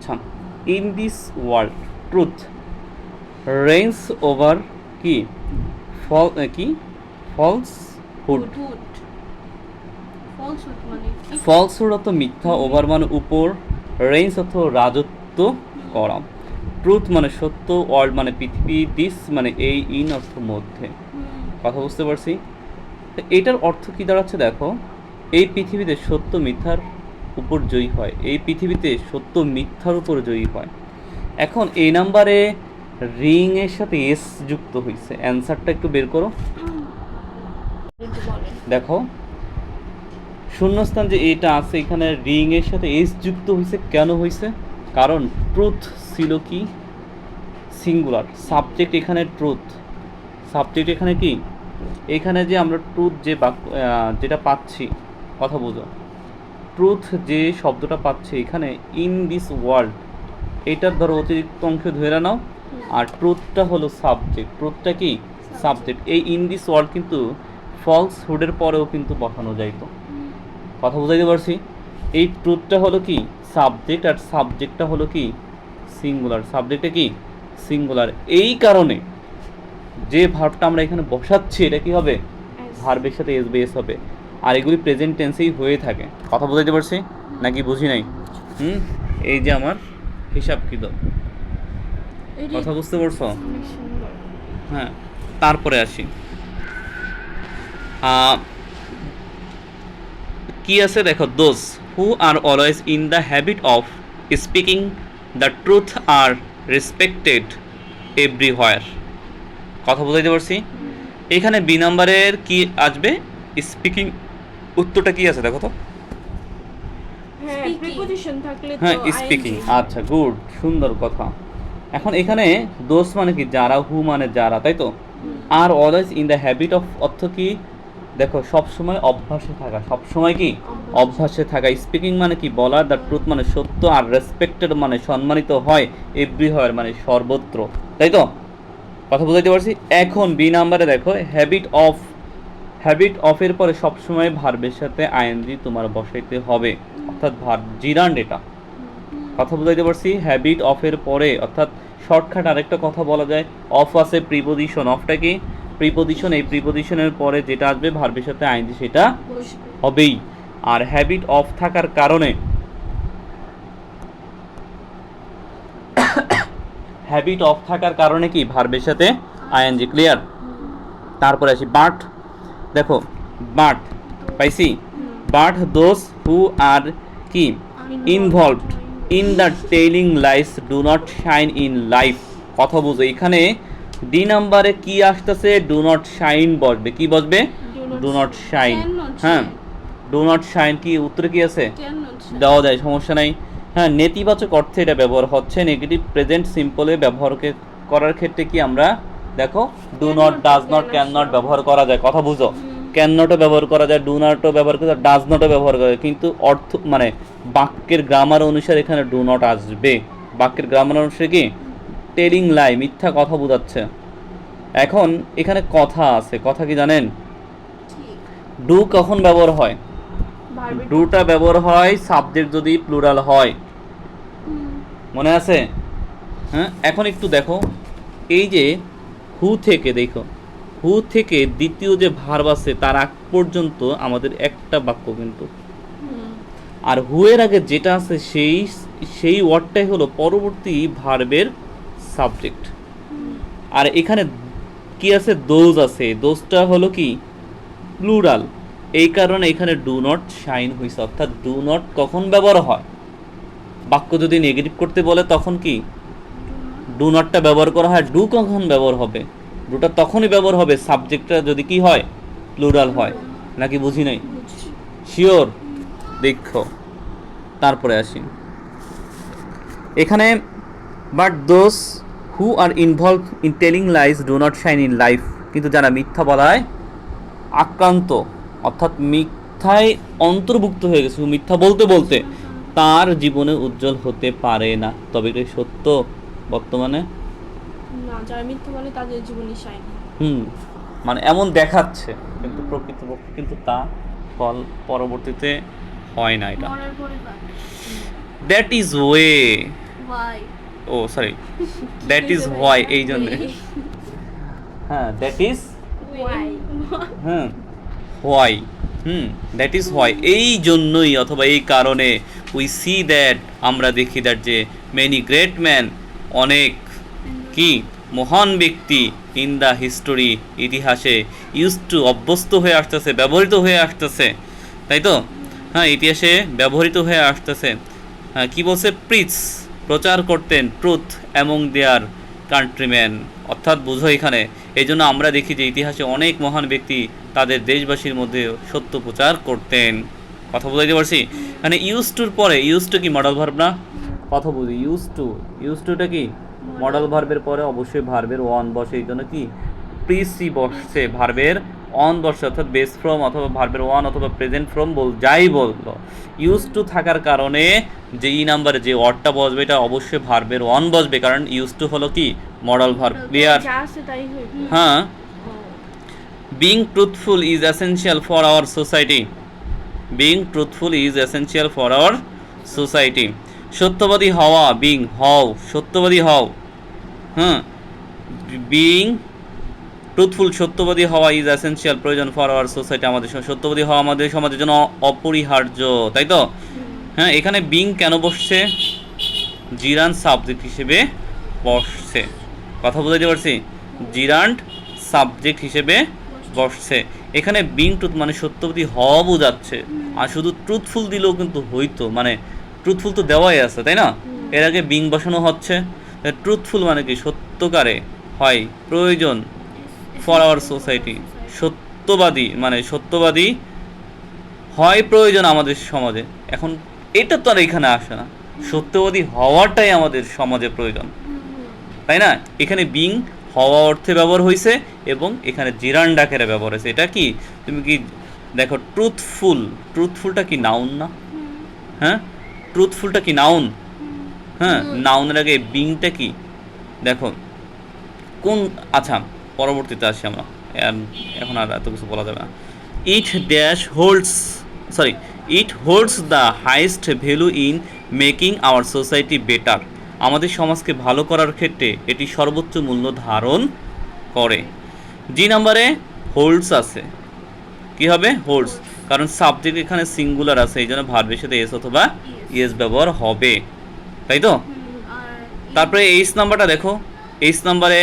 আচ্ছা, in this world truth reigns over কি কি falsehood. Hood hood falsehood মানে কি? ফলসহুড অর্থ মিথ্যা, ওভার মানে উপর, রেইনস অর্থ রাজত্ব করা, ট্রুথ মানে সত্য, ওয়ার্ল্ড মানে পৃথিবী, দিস মানে এই, ইন অর্থ মধ্যে। কথা বুঝতে পারছি? তো এটার অর্থ কি দাঁড়াচ্ছে দেখো, এই পৃথিবীতে সত্য মিথ্যার উপর জয়ী হয়, এই পৃথিবীতে সত্য মিথ্যার উপর জয়ী হয়। এখন এই নাম্বারে রিং এর সাথে এস যুক্ত হয়েছে, অ্যান্সারটা একটু বের করো। একটু বলেন। দেখো শূন্যস্থান যে এটা আছে এখানে রিং এর সাথে এস যুক্ত হয়েছে, কেন হয়েছে? কারণ ট্রুথ ছিল কি সিঙ্গুলার, সাবজেক্ট এখানে ট্রুথ, সাবজেক্ট এখানে কি, এখানে যে আমরা ট্রুথ যে বাক্য যেটা পাচ্ছি, কথা বোঝো, ট্রুথ যে শব্দটা পাচ্ছি এখানে ইন দিস ওয়ার্ল্ড, এটার ধরো অতিরিক্ত অংশ ধরে নাও, আর ট্রুথটা হলো সাবজেক্ট, ট্রুথটা কি সাবজেক্ট। এই ইন দিস ওয়ার্ল্ড কিন্তু ফলস হুডের পরেও কিন্তু বসানো যাইতো, কথা বুঝাইতে পারছি? এই ট্রুথটা হলো কি সাবজেক্ট, আর সাবজেক্টটা হলো কি সিঙ্গুলার, সাবজেক্টটা কি সিঙ্গুলার। এই কারণে যে ভার্বটা আমরা এখানে বসাচ্ছি এটা কি হবে, ভার্বের সাথে এস বেস হবে, আর এগুলি প্রেজেন্ট টেন্সেই হয়ে থাকে। কথা বুঝাইতে পারছি নাকি বুঝি নাই? এই যে আমার হিসাব কিতাব, কথা বুঝতে পারছো? অনেক সুন্দর। হ্যাঁ, তারপরে আসি কি আছে দেখো, those who are always in the habit of speaking the truth are respected everywhere. কথা বুঝাইতে পারছি? এখানে বি নাম্বারের কি আসবে, স্পিকিং, উত্তরটা কি আছে দেখো তো। হ্যাঁ, প্রিপজিশন থাকলে তো হ্যাঁ স্পিকিং, আইএনজি। আচ্ছা গুড, সুন্দর কথা। এখন এখানে দোষ মানে কি যারা, হু মানে যারা, তাই তো। আর always in the habit of অর্থ কি, দেখো সবসময় অভ্যাসে থাকা, সবসময় কি অভ্যাসে থাকা, স্পিকিং মানে কি বলার, দ্য ট্রুথ মানে সত্য, আর রেসপেক্টেড মানে সম্মানিত হয়, এভরিহোয়ার মানে সর্বত্র, তাই তো। কথা বুঝাইতে পারছি? এখন বি নাম্বারে দেখো হ্যাবিট অফ, হ্যাবিট অফের পরে সবসময় ভার্বের সাথে আইএনজি তোমার বসাইতে হবে, অর্থাৎ ভার্ব জিরান্ড এটা। কথা বুঝাইতে পারছি? হ্যাবিট অফের পরে, অর্থাৎ শর্টকাট আরেকটা কথা বলা যায়, অফ আছে প্রিপোজিশন, অফটা কি প্রিপোজিশন, এই প্রিপোজিশনের পরে যেটা আসবে ভার্বের সাথে আইএনজি সেটা হবেই। আর হ্যাবিট অফ থাকার কারণে, হ্যাবিট অফ থাকার কারণে কি ভার্বের সাথে আইএনজি, ক্লিয়ার? তারপরে আসি বাট, দেখো বাট পাইছি, বাট দোজ হু আর কি involved in the telling lines do not shine in life. কথা বুঝো, এখানে ডি নাম্বারে কি আসতেছে, ডু নট শাইন বসবে, কি বসবে, ডু নট শাইন। হ্যাঁ, ডু নট শাইন কি উত্তরে কি আছে, দেওয়া যায়, সমস্যা নাই। হ্যাঁ, নেতিবাচক অর্থে এটা ব্যবহার হচ্ছে, নেগেটিভ প্রেজেন্ট সিম্পলে ব্যবহার করার ক্ষেত্রে কি আমরা দেখো do not, does not, can not ব্যবহার করা যায়, কথা বুঝো, ক্যান নটও ব্যবহার করা যায়, ডু নটও ব্যবহার করা যায়, ডাজ নটও ব্যবহার করা যায়, কিন্তু অর্থ মানে বাক্যের গ্রামার অনুসারে এখানে ডু নট আসবে, বাক্যের গ্রামার অনুসারে কি টেলিং লাই, মিথ্যা কথা বোঝাচ্ছে। এখন এখানে কথা আছে, কথা কি জানেন, ডু কখন ব্যবহার হয়, ডুটা ব্যবহার হয় সাবজেক্ট যদি প্লুরাল হয়, মনে আছে? হ্যাঁ, এখন একটু দেখো এই যে হু থেকে, দেখো হু থেকে দ্বিতীয় যে ভার্ব আছে তার আগ পর্যন্ত আমাদের একটা বাক্য কিন্তু, আর হু এর আগে যেটা আছে সেই সেই ওয়ার্ডটাই হলো পরবর্তী ভার্বের সাবজেক্ট। আর এখানে কি আছে, দোজ আছে, দোজটা হলো কি প্লুরাল, এই কারণে এখানে ডু নট শাইন হয়েছে, অর্থাৎ ডু নট কখন ব্যবহার হয়, বাক্য যদি নেগেটিভ করতে বলে তখন কি ডু নটটা ব্যবহার করা হয়। ডু কখন ব্যবহার হবে, ডুটা তখনই ব্যবহার হবে সাবজেক্টটা যদি কি হয়, প্লুরাল হয়, নাকি বুঝি নাই? শিওর? দেখো তারপরে আসি এখানে, but those who are involved in telling lies do not shine in life, কিন্তু যারা মিথ্যা বলায় আক্রান্ত, অর্থাৎ মিথ্যায় অন্তর্ভুক্ত হয়ে গেছে, মিথ্যা বলতে বলতে তার জীবনে উজ্জ্বল হতে পারে না, তবে এটা সত্য বর্তমানে না, যারা মিথ্যা বলে তাদের জীবনে শাইন। মানে এমন দেখাচ্ছে, কিন্তু প্রকৃতপক্ষে কিন্তু তা ফল পরবর্তীতে হয় না। এটা দ্যাট ইজ ওয়ে Why? ও সরি, দ্যাট ইজ হোয়াই, এই জন্য। হ্যাঁ, that is Why? Hmm why, that is why, এই জন্যই অথবা এই কারণে উই সি দ্যাট, আমরা দেখি দ্যাট যে মেনি গ্রেট ম্যান, অনেক কি মহান ব্যক্তি, ইন দ্য হিস্টোরি, ইতিহাসে, ইউজ টু, অভ্যস্ত হয়ে আসতেছে, ব্যবহৃত হয়ে আসতেছে, তাই তো? হ্যাঁ, ইতিহাসে ব্যবহৃত হয়ে আসতেছে। হ্যাঁ, কী বলছে? প্রিচ, প্রচার করতেন, ট্রুথ অ্যামং দেয়ার কান্ট্রিম্যান, অর্থাৎ বুঝো এখানে, এই জন্য আমরা দেখি যে ইতিহাসে অনেক মহান ব্যক্তি তাদের দেশবাসীর মধ্যে সত্য প্রচার করতেন। কথা বুঝাইতে পারছি? মানে ইউজ টুর পরে, ইউজ টু কি মডেল ভার্ব না? কথা বুঝি, ইউজ টুটা কি মডেল ভার্বের পরে অবশ্যই ভার্বের ওয়ান বসে, এই জন্য কি প্রিসি বসছে, ভার্বের অন বসছে, অর্থাৎ বেস ফ্রম অথবা ভার্বের ওয়ান অথবা প্রেজেন্ট ফ্রম যাই বললো, ইউজ টু থাকার কারণে যে ই নাম্বারে যে ওয়ার্ডটা বসবে এটা অবশ্যই ভার্বের ওয়ান বসবে, কারণ ইউজ টু হলো কি মডেল ভার্ব। ক্লিয়ার? যা আছে তাই হইবে। হ্যাঁ, being truthful is essential for our society, being truthful is essential for our society, সত্যবাদী হওয়া, বিং হও, সত্যবাদী হও, হ্যাঁ, বিং ট্রুথফুল, সত্যবাদী হওয়া ইজ এসেনশিয়াল, প্রয়োজন ফর আওয়ার সোসাইটি, আমাদের সত্যবাদী হওয়া আমাদের সমাজের জন্য অপরিহার্য, তাই তো? হ্যাঁ, এখানে বিং কেন বসছে? জিরান্ড সাবজেক্ট হিসেবে বসছে। কথা বুঝাইতে পারছি? জিরান্ড সাবজেক্ট হিসেবে বসছে। এখানে বিং ট্রুথ মানে সত্যবাদী হওয়া বোঝাচ্ছে, আর শুধু ট্রুথফুল দিলেও কিন্তু হইতো, মানে ট্রুথফুল তো দেওয়াই আছে, তাই না? এর আগে বিং বসানো হচ্ছে। ট্রুথফুল মানে কি সত্যকারে হয়, প্রয়োজন ফর আওয়ার সোসাইটি, সত্যবাদী মানে সত্যবাদী হয় প্রয়োজন আমাদের সমাজে। এখন এটা তো আর এখানে আসে না, সত্যবাদী হওয়াটাই আমাদের সমাজে প্রয়োজন, তাই না? এখানে বিং হওয়া অর্থে ব্যবহার হয়েছে এবং এখানে জিরান্ড আকারে ব্যবহার হয়েছে। এটা কি তুমি কি দেখো, ট্রুথফুলটা কি নাউন না? হ্যাঁ, ট্রুথফুলটা কি নাউন? হ্যাঁ, নাউনের আগে বিংটা কি দেখো কোন, আচ্ছা পরবর্তীতে আসি আমরা, এখন আর এত কিছু বলা যাবে না। It holds the highest value in making our society better, আমাদের সমাজকে ভালো করার ক্ষেত্রে এটি সর্বোচ্চ মূল্য ধারণ করে। জি নাম্বারে হোল্ডস আছে, কি হবে? হোল্ডস, কারণ সাবজেক্ট এখানে সিঙ্গুলার আছে, এই জন্য ভার্বের সাথে এস অথবা ইএস ব্যবহার হবে, তাই তো? তারপরে এইচ নাম্বারটা দেখো, এইচ নাম্বারে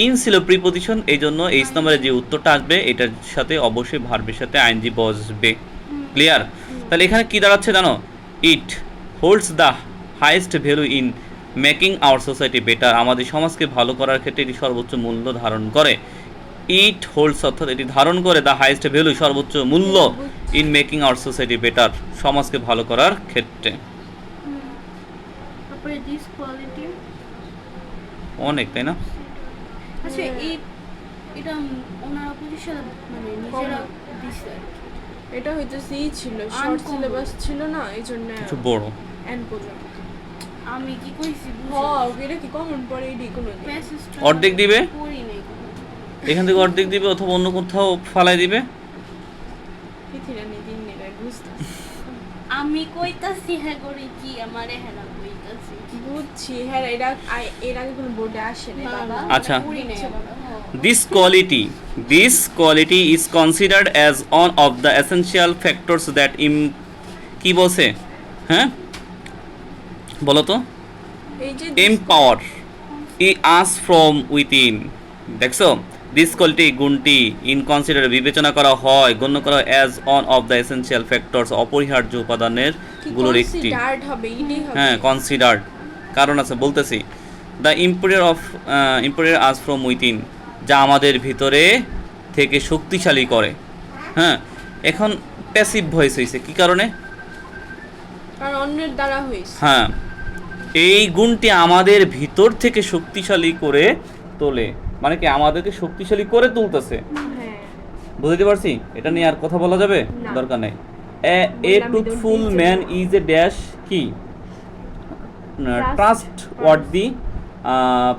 ইন ছিল প্রিপোজিশন, এই জন্য এইচ নাম্বারে যে উত্তরটা আসবে এটার সাথে অবশ্যই ভার্বের সাথে আইএনজি বসবে। ক্লিয়ার? তাহলে এখানে কি দাঁড়াচ্ছে জানো? It holds the highest value in making our society better, আমাদের সমাজকে ভালো করার ক্ষেত্রে এটি সর্বোচ্চ মূল্য ধারণ করে। ইট হোল্ডস অর্থাৎ এটি ধারণ করে দ্য হাইয়েস্ট ভ্যালু, সর্বোচ্চ মূল্য, in making our society better, সমাজকে ভালো করার ক্ষেত্রে। তারপরে দিস কোয়ালিটি, অনেক, তাই না? আচ্ছা এটা ওনারা পজিশন মানে নিজেরা দিছে, এটা হয়তো সি ছিল, শর্ট সিলেবাস ছিল না, এই জন্য কিছু বড় এন্ড পর্যন্ত। আমি কি কইছি এটা কি কমন পড়ে এডি কোনো অর্ধেক দিবে, পড়ি নাই, এখান থেকে অর্ধেক দিবে অথবা অন্য কোথাও ফালাই দিবে। আমি কইতাছি হ্যাঁ করি কি আমারে হেলা কইতাছি, বুঝছি। হ্যাঁ, এর আগে কোনো বোর্ডে আসে না বাবা। আচ্ছা, পড়ি নাই বাবা। this quality is considered as one of the essential factors that কি বলছে? হ্যাঁ বলো তো, এই যে empower us from within, দেখছো? দিস কোয়ালিটি, গুণটি, ইন কনসিডার বিবেচনা করা হয়, গণ্য করা as on of the essential factors, অপরিহার্য উপাদানের গুলোর একটি। হ্যাঁ, কনসিডার্ড, কারণ আছে বলতেছি। দ্য ইম্পোরিয়ার আস ফ্রম উইথিন, যা আমাদের ভিতরে থেকে শক্তিশালী করে। হ্যাঁ, এখন প্যাসিভ ভয়েস হয়েছে কি কারণে? কারণ অন্যের দ্বারা হইছে। হ্যাঁ, এই গুণটি আমাদের ভিতর থেকে শক্তিশালী করে তোলে, মানে কি আমাদেরকে শক্তিশালী করে তুলতেছে। হ্যাঁ, বুঝতে পারছি? এটা নিয়ে আর কথা বলা যাবে না। দরকার নেই। A truthful man is a dash কি ট্রাস্ট ওয়ার্দি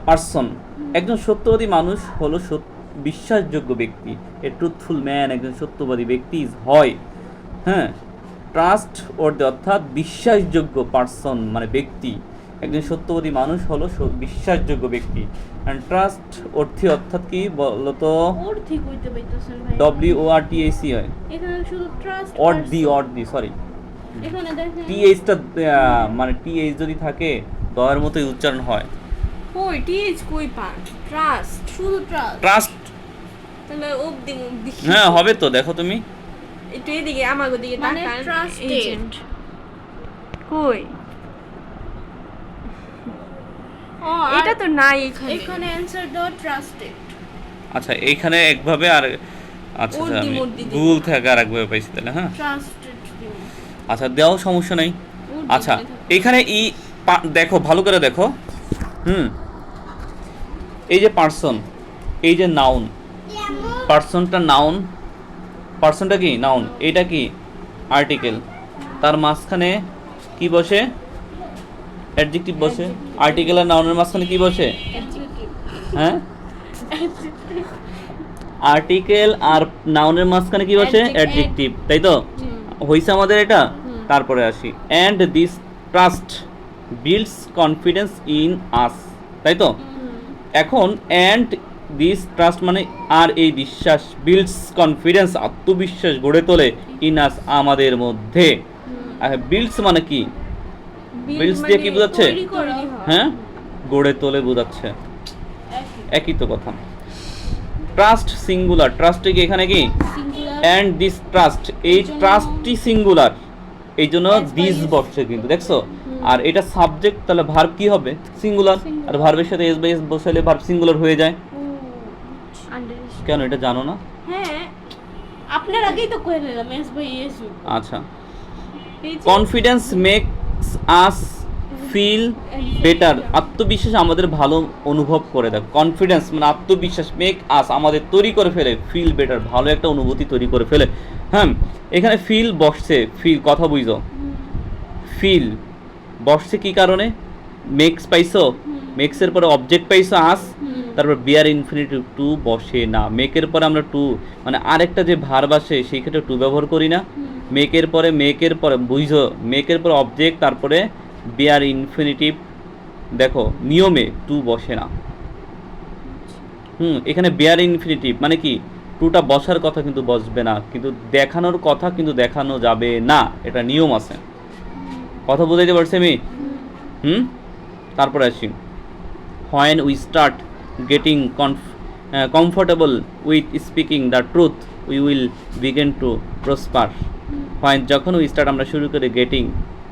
পারসন, একজন সত্যবাদী মানুষ হলো বিশ্বাসযোগ্য ব্যক্তি। এ ট্রুথফুল ম্যান একজন সত্যবাদী ব্যক্তি হয়। হ্যাঁ, ট্রাস্ট ওয়ার্দি অর্থাৎ বিশ্বাসযোগ্য, পারসন মানে ব্যক্তি একজন সত্যবাদী মানুষ হলো বিশ্বাসযোগ্য ব্যক্তি। অ্যান্ড ট্রাস্ট অর্থাৎ কি বলতো? অর্থই কইতে পাইতাছেন ভাই। WORTHC হয়। এখানে শুধু ট্রাস্ট সরি, এখানে দেখেন THটা মানে TH যদি থাকে দয়ের মতোই উচ্চারণ হয়। কই টিএইচ কই পান? ট্রাস্ট। শুধু ট্রাস্ট। ট্রাস্ট, তাহলে অবধি মুবধি। হ্যাঁ হবে তো, দেখো তুমি। একটু এদিকে আমাগো দিকে মানে তাকান। ট্রাস্টেড। এজেন্ট কই? ও এটা তো নাই এখানে। এখানে অ্যানসার দাও ট্রাস্টেড। আচ্ছা এইখানে একভাবে, আর আচ্ছা উর্দি আমি মুর্দি দিতে গুগল থেকে আর একভাবে পাইছি তাহলে। হ্যাঁ ট্রাস্টেড দিও। আচ্ছা দেও, সমস্যা নেই। উর্দি আচ্ছা দিতে থাকো। এইখানে দেখো ভালো করে দেখো। এই যে পার্সন, এই যে নাউন, পার্সনটা কি নাউন, এটা কি আর্টিকেল, তার মাঝখানে কি বসে? অ্যাডজেক্টিভ বসে। আর্টিকেল আর নাউনের মাঝখানে কি বসে? হ্যাঁ, আর্টিকেল আর নাউনের মাঝখানে কি বসে? অ্যাডজেক্টিভ, তাই তো? হইছে আমাদের এটা। তারপরে আসি, and this trust builds confidence in us, তাই তো? এখন অ্যান্ড দিস ট্রাস্ট মানে আর এই বিশ্বাস, বিল্ডস কনফিডেন্স আত্মবিশ্বাস গড়ে তোলে ইন আস আমাদের মধ্যে। বিল্ডস মানে কি? বিল্ডস দিয়ে কি বোঝাচ্ছে? তৈরি করা হয়। হ্যাঁ, গড়ে তোলে বোঝাচ্ছে, একই তো কথা। ট্রাস্ট সিঙ্গুলার, ট্রাস্ট কি এখানে কি? সিঙ্গুলার। অ্যান্ড দিস ট্রাস্ট, এই ট্রাস্টটি সিঙ্গুলার, এই জন্য দিস বসছে কিন্তু, দেখছো? আর এটা সাবজেক্ট, তাহলে ভার্ব কি হবে? সিঙ্গুলার। আর ভার্বের সাথে এস বাই এস বসাইলে ভার্ব সিঙ্গুলার হয়ে যায়। আন্ডারস্ট্যান্ড। কেন এটা জানো না? হ্যাঁ আপনার আগেই তো কয়ে নিলাম এস বাই এস। আচ্ছা, confidence makes us feel better, আত্মবিশ্বাস আমাদের ভালো অনুভব করে দেয়। কনফিডেন্স মানে আত্মবিশ্বাস, মেক আস আমাদের তৈরি করে ফেলে, ফিল বেটার ভালো একটা অনুভূতি তৈরি করে ফেলে। হ্যাঁ, এখানে ফিল বসছে, ফিল কথা বুঝো, ফিল বসছে কি কারণে? মেক্স পাইছো, মেক্সের পরে অবজেক্ট পাইছো আস, তারপর বিয়ার ইনফিনিটিভ টু বসে না। মেকের পরে আমরা টু মানে আরেকটা যে ভার্ব আসে সেই ক্ষেত্রে টু ব্যবহার করি না। মেকের পরে বুঝো, মেকের পরে অবজেক্ট, তারপরে বিয়ার ইনফিনিটিভ, দেখো নিয়মে টু বসে না। এখানে বিয়ার ইনফিনিটিভ মানে কি? টুটা বসার কথা কিন্তু বসবে না, কিন্তু দেখানোর কথা কিন্তু দেখানো যাবে না, এটা নিয়ম আছে। কথা বুঝাইতে পারছি আমি? তারপরে আসি, when we start getting comfortable with speaking the truth we will begin to prosper. when যখন we start আমরা শুরু করে গেটিং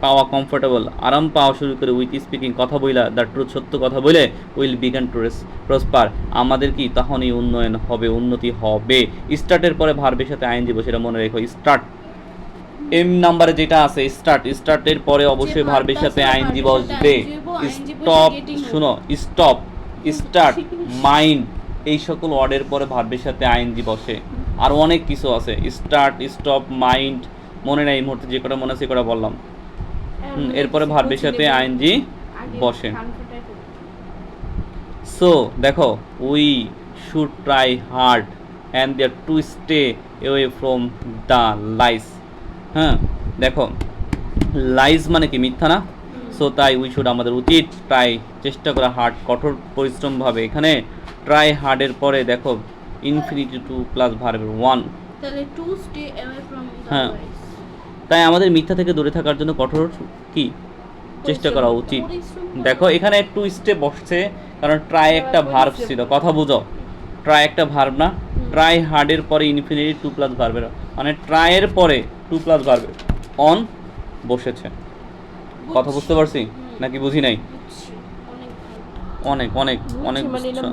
পাওয়া, কমফোর্টেবল আরাম পাওয়া শুরু করে, উইথ স্পিকিং কথা বইলা, দ্য ট্রুথ সত্য কথা বলে, উইল বিগান টু প্রসপার আমাদের কি তখনই উন্নয়ন হবে, উন্নতি হবে। স্টার্টের পরে ভার্বের সাথে আইএনজি বসে, এটা মনে রেখো। স্টার্ট এম নাম্বারে যেটা আছে স্টার্ট, স্টার্টের পরে অবশ্যই ভার্বের সাথে আইএনজি বসবে। স্টপ, শুনো, স্টপ, স্টার্ট, মাইন্ড, এই সকল ওয়ার্ডের পরে ভার্বের সাথে আইএনজি বসে। আর অনেক কিছু আছে, স্টার্ট, স্টপ, মাইন্ড, মনে নাই এই মুহূর্তে যে কটা মনে আছে কটা বললাম। এরপরে ভার্বের সাথে আইএনজি বসে। সো দেখো, we should try hard and there to stay away from the lies. হ্যাঁ দেখো, লাইস মানে কি? মিথ্যা না? সো তাই উই শুড আমাদের উচিত ট্রাই চেষ্টা করা, হার্ড কঠোর পরিশ্রমভাবে। এখানে ট্রাই হার্ডের পরে দেখো ইনফিনিটি টু প্লাস ভার্বের ওয়ান, তাহলে two stay away from the হ্যাঁ, লাইস। তাই আমাদের মিথ্যা থেকে দূরে থাকার জন্য কঠোর কি চেষ্টা করা উচিত। দেখো এখানে টু স্টে বসছে কারণ ট্রাই একটা ভার্ব ছিল, কথা বুঝো, ট্রাই একটা ভার্ব না? ট্রাই হার্ডের পরে ইনফিনিটি টু প্লাস ভার্বের, মানে ট্রাইয়ের পরে টু প্লাস ভার্বের অন বসেছে। কথা বুঝতে পারছি নাকি বুঝি নাই? অনেক অনেক অনেক অনেক বুঝছি, মানে বুঝছো।